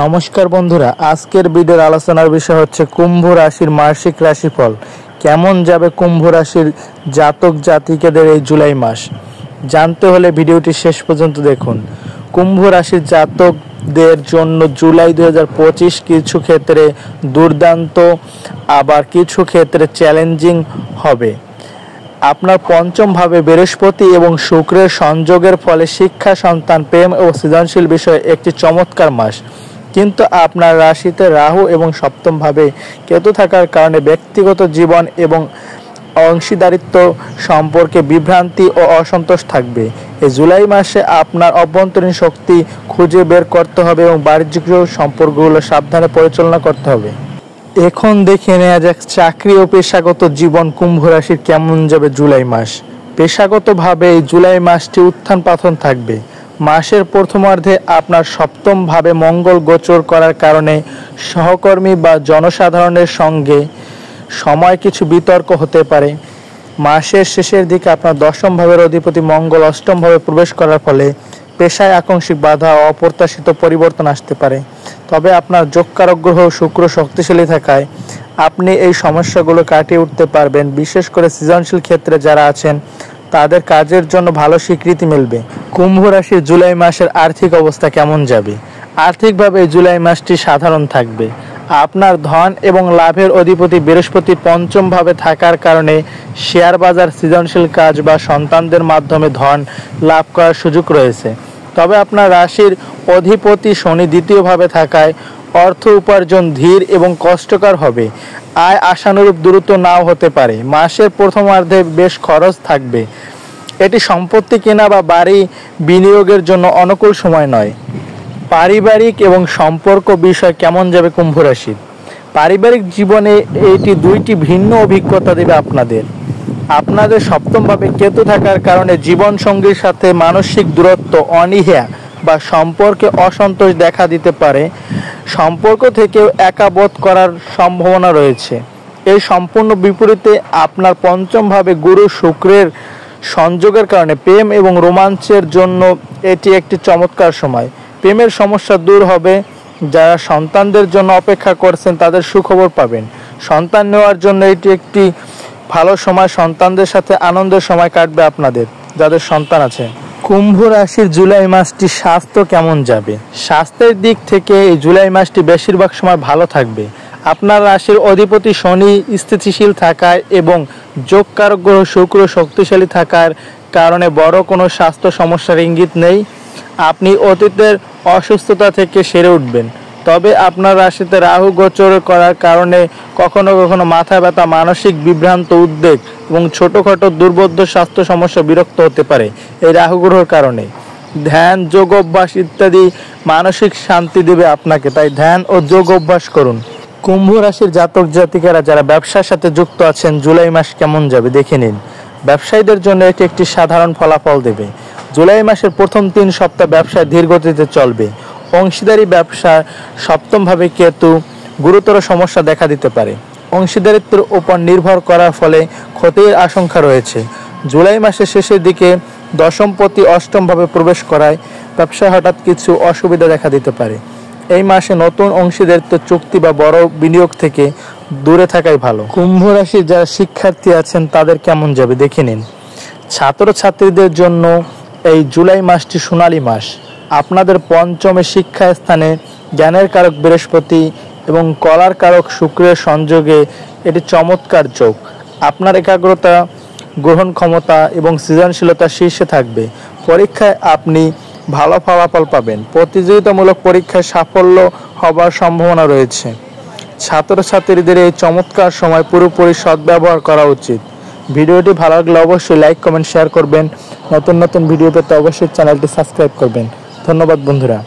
নমস্কার বন্ধুরা, আজকের ভিডিওর আলোচনার বিষয় হচ্ছে কুম্ভ রাশির মাসিক রাশিফল। কেমন যাবে কুম্ভ রাশির জাতক জাতিকাদের এই জুলাই মাস, জানতে হলে ভিডিওটি শেষ পর্যন্ত দেখুন। কুম্ভ রাশির জাতকদের জন্য জুলাই 2025 কিছু ক্ষেত্রে দুর্দান্ত, আবার কিছু ক্ষেত্রে চ্যালেঞ্জিং হবে। আপনার পঞ্চম ভাবে বৃহস্পতি এবং শুক্রের সংযোগের ফলে শিক্ষা, সন্তান, প্রেম ও সৃজনশীল বিষয়ে একটি চমৎকার মাস। কিন্তু আপনার রাশিতে রাহু এবং সপ্তম ভাবে কেতু থাকার কারণে ব্যক্তিগত জীবন এবং অংশীদারিত্ব সম্পর্কে বিভ্রান্তি ও অসন্তোষ থাকবে। এই জুলাই মাসে আপনার অভ্যন্তরীণ শক্তি খুঁজে বের করতে হবে এবং বাণিজ্যিক সম্পর্কগুলো সাবধানে পরিচালনা করতে হবে। এখন দেখে নেওয়া যাক চাকরি ও পেশাগত জীবন কুম্ভ রাশির কেমন যাবে জুলাই মাস। পেশাগতভাবে এই জুলাই মাসটি উত্থান পাতন থাকবে। মাসের প্রথমার্ধে আপনার সপ্তম ভাবে মঙ্গল গোচর করার কারণে সহকর্মী বা জনসাধারণের সঙ্গে সময় কিছু বিতর্ক হতে পারে। মাসের শেষের দিকে আপনার দশম ভাবের অধিপতি মঙ্গল অষ্টম ভাবে প্রবেশ করার ফলে পেশায় আকস্মিক বাধা ও অপ্রত্যাশিত পরিবর্তন আসতে পারে। তবে আপনার যোগকারক গ্রহ শুক্র শক্তিশালী থাকায় আপনি এই সমস্যাগুলো কাটিয়ে উঠতে পারবেন। বিশেষ করে সৃজনশীল ক্ষেত্রে যারা আছেন তাদের কাজের জন্য ভালো স্বীকৃতি মিলবে। কুম্ভ রাশির জুলাই মাসের আর্থিক অবস্থা কেমন যাবে? আর্থিকভাবে জুলাই মাসটি সাধারণ থাকবে। আপনার ধন এবং লাভের অধিপতি বৃহস্পতি পঞ্চম ভাবে থাকার কারণে শেয়ার বাজার, সৃজনশীল কাজ বা সন্তানদের মাধ্যমে ধন লাভ করার সুযোগ রয়েছে। তবে আপনার রাশির অধিপতি শনি দ্বিতীয় ভাবে থাকায় অর্থ উপার্জন ধীর এবং কষ্টকর হবে। আয় আশানুরূপ দ্রুত নাও হতে পারে। মাসের প্রথমার্ধে বেশ খরচ থাকবে। এটি সম্পত্তি কেনা বা বাড়ি বিনিয়োগের জন্য অনুকূল সময় নয়। পারিবারিক এবং সম্পর্ক বিষয় কেমন যাবে কুম্ভ রাশির? পারিবারিক জীবনে এটি দুইটি ভিন্ন অভিজ্ঞতা দেবে আপনাদের সপ্তমভাবে কেতু থাকার কারণে জীবনসঙ্গীর সাথে মানসিক দূরত্ব, অনীহা বা সম্পর্কে অসন্তোষ দেখা দিতে পারে। সম্পর্ক থেকেও একা বোধ করার সম্ভাবনা রয়েছে। এই সম্পূর্ণ বিপরীতে আপনার পঞ্চম ভাবে গুরু শুক্রের সংযোগের কারণে প্রেম এবং রোমাঞ্চের জন্য এটি একটি চমৎকার সময়। প্রেমের সমস্যা দূর হবে। যারা সন্তানদের জন্য অপেক্ষা করছেন তাদের সুখবর পাবেন। সন্তান নেওয়ার জন্য এটি একটি ভালো সময়। সন্তানদের সাথে আনন্দের সময় কাটবে আপনাদের যাদের সন্তান আছে। কুম্ভ রাশির জুলাই মাসটি স্বাস্থ্য কেমন যাবে? স্বাস্থ্যের দিক থেকে এই জুলাই মাসটি বেশিরভাগ সময় ভালো থাকবে। আপনার রাশির অধিপতি শনি স্থিতিশীল থাকায় এবং যোগকারক গ্রহ শুক্র শক্তিশালী থাকার কারণে বড় কোনো স্বাস্থ্য সমস্যার ইঙ্গিত নেই। আপনি অতীতের অসুস্থতা থেকে সেরে উঠবেন। তবে আপনার রাশিতে রাহু গোচর করার কারণে কখনো কখনো মাথা ব্যথা, মানসিক বিভ্রান্ত, উদ্বেগ এবং ছোটোখাটো দুর্বোধ্য স্বাস্থ্য সমস্যা বিরক্ত হতে পারে এই রাহু গ্রহের কারণে। ধ্যান, যোগ অভ্যাস ইত্যাদি মানসিক শান্তি দেবে আপনাকে, তাই ধ্যান ও যোগ অভ্যাস করুন। কুম্ভ রাশির জাতক জাতিকারা যারা ব্যবসার সাথে যুক্ত আছেন জুলাই মাস কেমন যাবে দেখে নিন। ব্যবসায়ীদের জন্য এটি একটি সাধারণ ফলাফল দেবে। জুলাই মাসের প্রথম 3 সপ্তাহ ব্যবসায় ধীর গতিতে চলবে। অংশীদারি ব্যবসা সপ্তমভাবে কেতু গুরুতর সমস্যা দেখা দিতে পারে। অংশীদারিত্বের উপর নির্ভর করার ফলে ক্ষতির আশঙ্কা রয়েছে। জুলাই মাসের শেষের দিকে দশমপতি অষ্টমভাবে প্রবেশ করায় ব্যবসায় হঠাৎ কিছু অসুবিধা দেখা দিতে পারে। এই মাসে নতুন অংশীদারিত্ব চুক্তি বা বড় বিনিয়োগ থেকে দূরে থাকাই ভালো। কুম্ভ রাশির যারা শিক্ষার্থী আছেন তাদের কেমন যাবে দেখে নিন। ছাত্রছাত্রীদের জন্য এই জুলাই মাসটি সোনালী মাস। আপনাদের পঞ্চমে শিক্ষা স্থানে জ্ঞানের কারক বৃহস্পতি এবং কলার কারক শুক্রের সংযোগে এটি চমৎকার যোগ। আপনার একাগ্রতা, গ্রহণ ক্ষমতা এবং সৃজনশীলতা শীর্ষে থাকবে। পরীক্ষায় আপনি ভালো ফলাফল পাবেন। প্রতিযোগিতামূলক পরীক্ষায় সাফল্য হবার সম্ভাবনা রয়েছে। ছাত্রছাত্রীদের এই চমৎকার সময় পুরোপুরি সদ্ব্যবহার করা উচিত। ভিডিওটি ভালো লাগলে অবশ্যই লাইক, কমেন্ট, শেয়ার করবেন। নতুন নতুন ভিডিও পেতে অবশ্যই চ্যানেলটি সাবস্ক্রাইব করবেন। ধন্যবাদ বন্ধুরা।